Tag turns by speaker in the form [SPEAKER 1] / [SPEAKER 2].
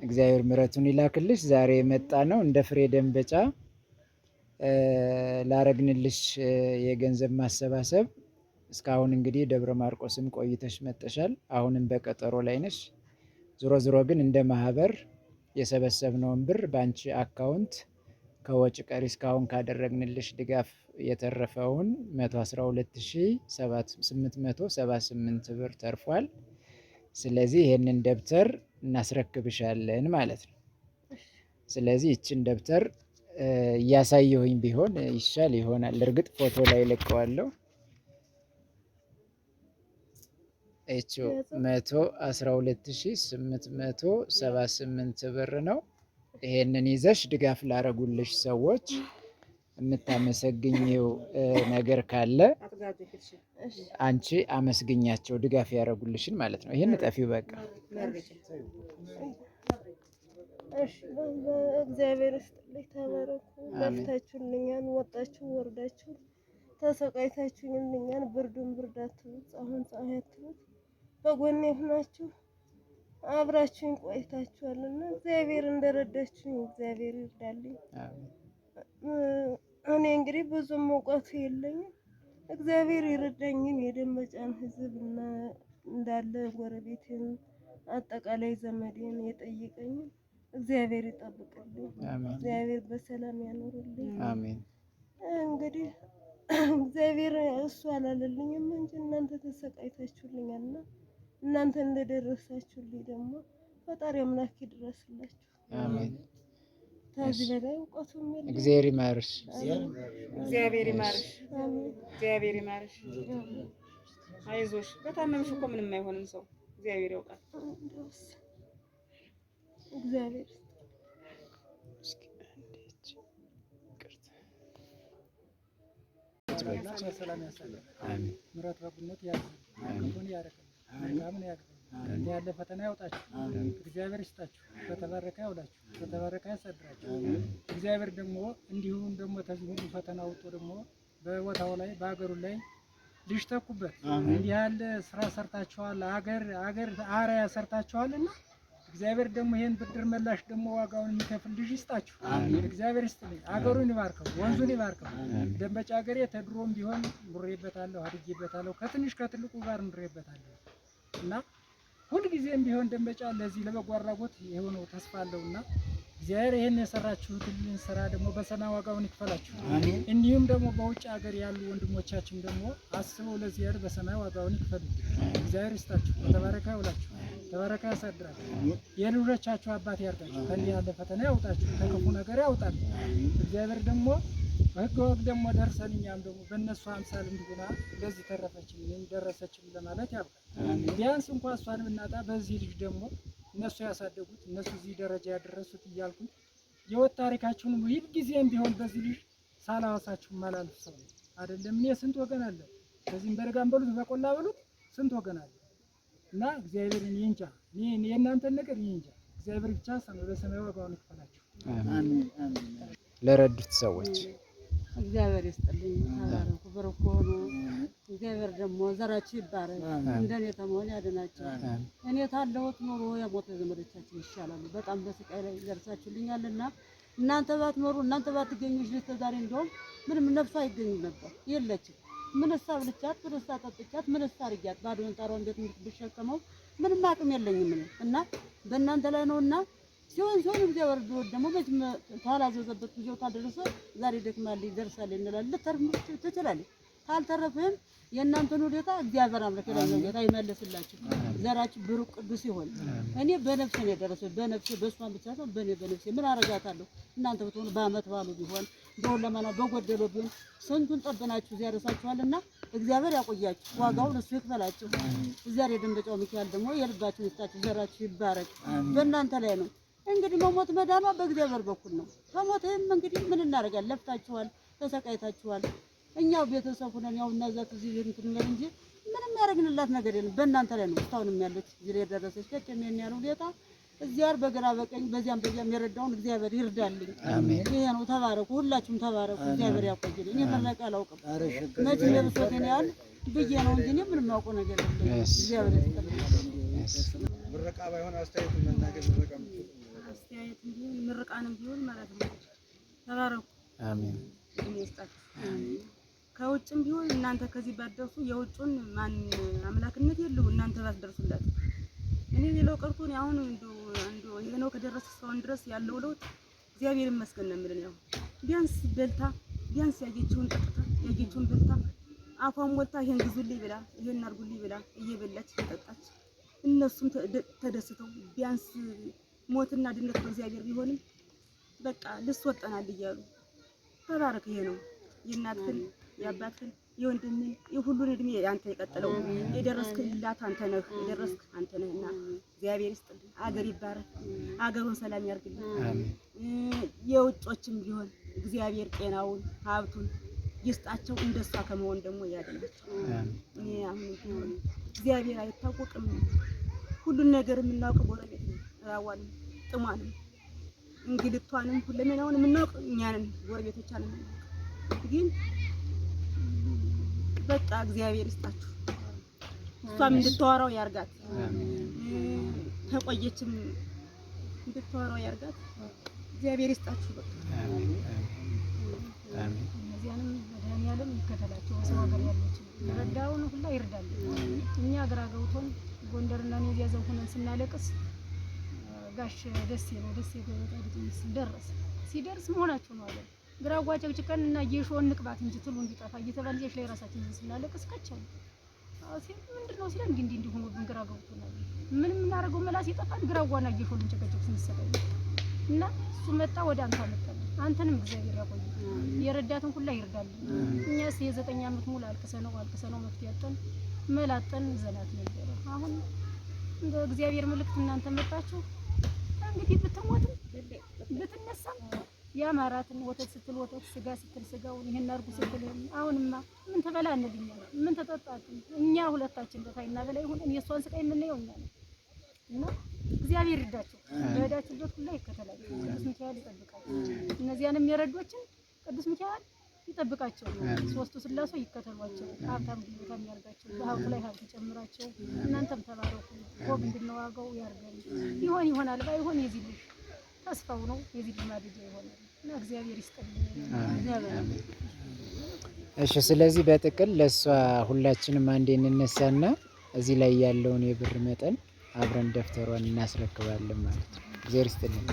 [SPEAKER 1] እግዚአብሔር ምሕረቱን ይላክልሽ። ዛሬ የመጣ ነው እንደ ፍሬ ደንበጫ ላረግንልሽ የገንዘብ ማሰባሰብ። እስካሁን እንግዲህ ደብረ ማርቆስም ቆይተሽ መጠሻል። አሁንም በቀጠሮ ላይ ነሽ። ዞሮ ዞሮ ግን እንደ ማህበር የሰበሰብነውን ብር በአንቺ አካውንት ከወጭ ቀሪ እስካሁን ካደረግንልሽ ድጋፍ የተረፈውን 112878 ብር ተርፏል። ስለዚህ ይህንን ደብተር እናስረክብሻለን ማለት ነው። ስለዚህ ይችን ደብተር እያሳየሁኝ ቢሆን ይሻል ይሆናል። እርግጥ ፎቶ ላይ ለቀዋለሁ። እቺ 112878 ብር ነው። ይሄንን ይዘሽ ድጋፍ ላረጉልሽ ሰዎች የምታመሰግኝው ነገር ካለ አንቺ አመስግኛቸው፣ ድጋፍ ያረጉልሽን ማለት ነው። ይሄን ጠፊው በቃ
[SPEAKER 2] እግዚአብሔር ይስጥልኝ። ተባረኩ። ለፍታችሁልኛል፣ ወጣችሁ ወርዳችሁ ተሰቃይታችሁልኛል። ብርዱን ብርድ አትሉት፣ አሁን ፀሐይ አትሉት። በጎኔ ሆናችሁ አብራችሁኝ ቆይታችኋልና እግዚአብሔር እንደረዳችሁኝ እግዚአብሔር ይርዳልኝ። እኔ እንግዲህ ብዙም እውቀቱ የለኝም። እግዚአብሔር ይረዳኝን የደንበጫን ሕዝብና እንዳለ ጎረቤቴን አጠቃላይ ዘመዴን የጠየቀኝን እግዚአብሔር ይጠብቅልኝ። እግዚአብሔር በሰላም ያኖርልኝ።
[SPEAKER 1] አሜን።
[SPEAKER 2] እንግዲህ እግዚአብሔር እሱ አላለልኝም እንጂ እናንተ ተሰቃይታችሁልኛልና እናንተ እንደደረሳችሁልኝ ደግሞ ፈጣሪ አምላክ ይድረስላችሁ።
[SPEAKER 1] አሜን።
[SPEAKER 2] ከዚህ በላይ እውቀቱም የለም።
[SPEAKER 1] እግዚአብሔር ይማርሽ።
[SPEAKER 3] እግዚአብሔር ይማርሽ። እግዚአብሔር ይማርሽ። አይዞሽ። በታመምሽ እኮ ምንም አይሆንም ሰው እግዚአብሔር ያውቃል።
[SPEAKER 2] እግዚአብሔር
[SPEAKER 4] ሰላም ያሳያል። ምሕረት በጎነት ያድርግልን ያረከልን መልካምን ያድርግልን። እንዲህ ያለ ፈተና ያውጣችሁ፣ እግዚአብሔር ይስጣችሁ፣ በተባረከ ያውላችሁ፣ በተባረከ ያሳድራችሁ። እግዚአብሔር ደግሞ እንዲሁም ደግሞ ከዚህ ሁሉ ፈተና አውጥቶ ደግሞ በቦታው ላይ በአገሩ ላይ ልጅ ተኩበት። እንዲህ ያለ ስራ ሰርታችኋል፣ አገር አርአያ ሰርታችኋልና እግዚአብሔር ደግሞ ይሄን ብድር መላሽ ደግሞ ዋጋውን የሚከፍል ልጅ ይስጣችሁ። እግዚአብሔር ይስጥልኝ። አገሩን ይባርከው፣ ወንዙን ይባርከው። ደንበጫ ሀገሬ ተድሮም ቢሆን ኑሬበታለሁ፣ አድጌበታለሁ፣ ከትንሽ ከትልቁ ጋር ኑሬበታለሁ እና ሁልጊዜም ቢሆን ደንበጫ ለዚህ ለበጎ አድራጎት የሆነው ተስፋ አለውና እግዚአብሔር ይሄን የሰራችሁትን ስራ ደግሞ በሰማይ ዋጋውን ይክፈላችሁ። እንዲሁም ደግሞ በውጭ ሀገር ያሉ ወንድሞቻችን ደግሞ አስበው ለዚህ ያር በሰማይ ዋጋውን ይክፈሉ። እግዚአብሔር ይስጣችሁ፣ በተባረከ ያውላችሁ፣ ተባረከ ያሳድራችሁ። የልጆቻችሁ አባት ያርጋችሁ፣ ከእንዲህ ያለ ፈተና ያውጣችሁ፣ ከክፉ ነገር ያውጣል። እግዚአብሔር ደግሞ በሕገ ወግ ደግሞ ደርሰን እኛም ደግሞ በእነሱ አምሳል እንዲሆና ለዚህ ተረፈችን ደረሰችን ለማለት ያብቃል። ቢያንስ እንኳን እሷን ብናጣ በዚህ ልጅ ደግሞ እነሱ ያሳደጉት እነሱ እዚህ ደረጃ ያደረሱት እያልኩኝ የወት ታሪካችሁን ሁል ጊዜም ቢሆን በዚህ ልጅ ሳላወሳችሁ ማላልፍ ሰው አይደለም። እኔ ስንት ወገን አለ፣ በዚህም በረጋም በሉት በቆላ በሉት ስንት ወገን አለ እና እግዚአብሔር ይንጃ የእናንተን ነገር ይንጃ። እግዚአብሔር ብቻ በሰማይ ዋጋውን ይክፈላችሁ።
[SPEAKER 1] አሜን። ለረዱት ሰዎች
[SPEAKER 5] እግዚአብሔር ይስጥልኝ። ተባረኩ፣ በረኩ ሆኑ። እግዚአብሔር ደግሞ ዘራችሁ ይባረክ፣ እንደኔ ተመሆን ያድናቸው። እኔ ታለሁት ኖሮ የሞተ ዘመዶቻችን ይሻላሉ። በጣም በስቃይ ላይ ደርሳችሁልኛልና እናንተ ባትኖሩ እናንተ ባትገኙሽ ዛሬ እንደውም ምንም ነፍሷ አይገኝም ነበር። የለችም። ምንስ አብልቻት፣ ምንስ አጠጥቻት፣ ምንስ አርጊያት ባዶን ጣራውን እንዴት ብትሸከመው ምንም አቅም የለኝም እና በእናንተ ላይ ነውና ሲሆን እግዚአብሔር ቢወድ ደግሞ በዚህ ታላዘዘበት ጊዜው ታደረሰ ዛሬ ደክማለች ደርሳለች እንላለን። ልተርፍ ትችላለች። ካልተረፈም የእናንተን ሁኔታ እግዚአብሔር አምላክ ጌታ ይመልስላችሁ። ዘራችሁ ብሩክ ቅዱስ ይሆን። እኔ በነፍሴ ነው የደረሰው፣ በነፍሴ በእሷን ብቻ ሳይሆን በነፍሴ ምን አረጋታለሁ? እናንተ ብትሆኑ በአመት ባሉ ቢሆን በሁለመና በጎደለው ቢሆን ስንቱን ጠብናችሁ እዚያ ደረሳችኋልና እግዚአብሔር ያቆያችሁ፣ ዋጋውን እሱ ይክፈላችሁ። እግዚአብሔር የደንበጫው ሚካኤል ደግሞ የልባችሁን ይስጣችሁ፣ ዘራችሁ ይባረክ። በእናንተ ላይ ነው እንግዲህ መሞት መዳኗ በእግዚአብሔር በኩል ነው። ከሞተም እንግዲህ ምን እናደርጋለን? ለፍታችኋል፣ ተሰቃይታችኋል። እኛው ቤተሰብ ሆነን ያው እናዛት እዚህ እንትን ነው እንጂ ምንም ያደርግንላት ነገር የለም። በእናንተ ላይ ነው እስካሁንም ያለች እዚህ የደረሰች ከጨሜን ያለው ሁኔታ እግዚአብሔር በግራ በቀኝ በዚያም የረዳውን እግዚአብሔር ይርዳልኝ። ይሄ ነው። ተባረኩ፣ ሁላችሁም ተባረኩ። እግዚአብሔር ያቆይልኝ። እኔ መረቃ አላውቅም መቼ ለብሶት ነው ያል ብዬ ነው እንጂ እኔ ምንም አውቀው ነገር የለም። እግዚአብሔር ይስጥልኝ።
[SPEAKER 6] ምረቃ ባይሆን አስተያየቱ መናገር ምረቃ
[SPEAKER 3] ምርቃንም ቢሆን ማለት ነው። ተባረኩ።
[SPEAKER 1] አሜን።
[SPEAKER 3] እድሜ ይስጣችሁ። ከውጭም ቢሆን እናንተ ከዚህ ባትደርሱ የውጩን ማን አምላክነት የለው እናንተ ባትደርሱላት። እኔ ሌላው ቀርቶ አሁን እንደው ይሄ ነው ከደረሰ እስካሁን ድረስ ያለው ለውጥ እግዚአብሔር ይመስገን ነው የምልን። ያው ቢያንስ በልታ ቢያንስ ያየችውን ጠጥታ ያየችውን በልታ አፏን ሞልታ ይሄን ግዙልኝ ብላ ይሄን አድርጉልኝ ብላ እየበላች እየጠጣች እነሱም ተደስተው ቢያንስ ሞትና ድነት በእግዚአብሔር ቢሆንም በቃ ልስወጠናል እያሉ ተባረክ። ይሄ ነው የእናትህን የአባትህን የወንድምህን የሁሉን እድሜ አንተ የቀጠለው የደረስክላት አንተ ነህ፣ የደረስክ አንተ ነህና እግዚአብሔር ይስጥልኝ። አገር ይባረክ፣ አገሩን ሰላም ያርግልኝ። የውጮችም ቢሆን እግዚአብሔር ጤናውን ሀብቱን ይስጣቸው፣ እንደሷ ከመሆን ደግሞ ያድናቸው። እኔ አሁን እግዚአብሔር አይታወቅም፣ ሁሉን ነገር የምናውቀው ጎረቤት ነው። ራዋንም ጥሟንም እንግልቷንም ሁለመናውን የምናውቅ እኛ ነን፣ ጎረቤቶቿ ነን። ግን በቃ እግዚአብሔር ይስጣችሁ፣ እሷም እንድታወራው ያርጋት፣ ተቆየችም እንድታወራው ያርጋት። እግዚአብሔር ይስጣችሁ። በቃ
[SPEAKER 6] እነዚያንም መድኃኒዓለም ይከተላቸው። ሰው ሀገር ያለች ረዳውን ሁላ ይርዳል። እኛ ግራ ገብቶን ጎንደርና እኔ እዚያ ዘው ሆነን ስናለቅስ ጋሽ ደሴ ነው ደረሰ። ሲደርስ መሆናቸው ነው አለ ግራ ጓጨቅጭቀን እና እየሾህ እንቅባት እንጂ ትሉ እንዲጠፋ እየተባለ እዚህ ላይ ራሳችንን ስናለቅስ ከቻለ ሲል ምንድነው ሲል እንዲህ ሆኖብን ግራ ገብቶናል። ምንም እናደርገው መላስ ይጠፋል። ግራዋና እየሾህ ልንጨቀጨቅ ስንሰቃይ እና እሱ መጣ ወደ አንተ አመጣን። አንተንም እግዚአብሔር ያቆይ፣ የረዳትን ሁላ ይርዳል። እኛስ የ9 ዓመት ሙሉ አልቅሰነው መፍትሄ ያጣን መላጠን ዘናት ነበር። አሁን እንደ እግዚአብሔር ምልክት እናንተ መጣችሁ። እንግዲህ ብትሞትም ብትነሳም ያማራትን ወተት ስትል ወተት ስጋ ስትል ስጋውን ይሄን አርጉ ስትል አሁንማ ምን ተበላንልኛ ምን ተጠጣጥን እኛ ሁለታችን በታይና በላይ ሆነን የሷን ስቃይ የምናየው እኛ ነው። እና እግዚአብሔር ይርዳቸው፣ በሄዳችሁበት ሁሉ ይከተላችሁ፣ ቅዱስ ሚካኤል ይጠብቃችሁ። እነዚያንም የረዶችን ቅዱስ ሚካኤል ይጠብቃቸው፣ ሶስቱ ስላሴ ይከተሏቸው፣ ሀብታም ሀብታም ያርጋቸው፣ በሀብቱ ላይ ሀብት ይጨምራቸው። እናንተም ተባረኩ፣ ቆብ እንድንዋጋው ያርገን። ይሆናል ባይሆን የዚህ ልጅ ተስፋው ነው፣ የዚህ ልጅ ማደጃ ይሆናል እና እግዚአብሔር ይስጥልኝ።
[SPEAKER 1] እሺ፣ ስለዚህ በጥቅል ለሷ ሁላችንም አንዴ እንነሳና እዚህ ላይ ያለውን የብር መጠን አብረን ደፍተሯን እናስረክባለን ማለት ነው። እግዚአብሔር ይስጥልኝ።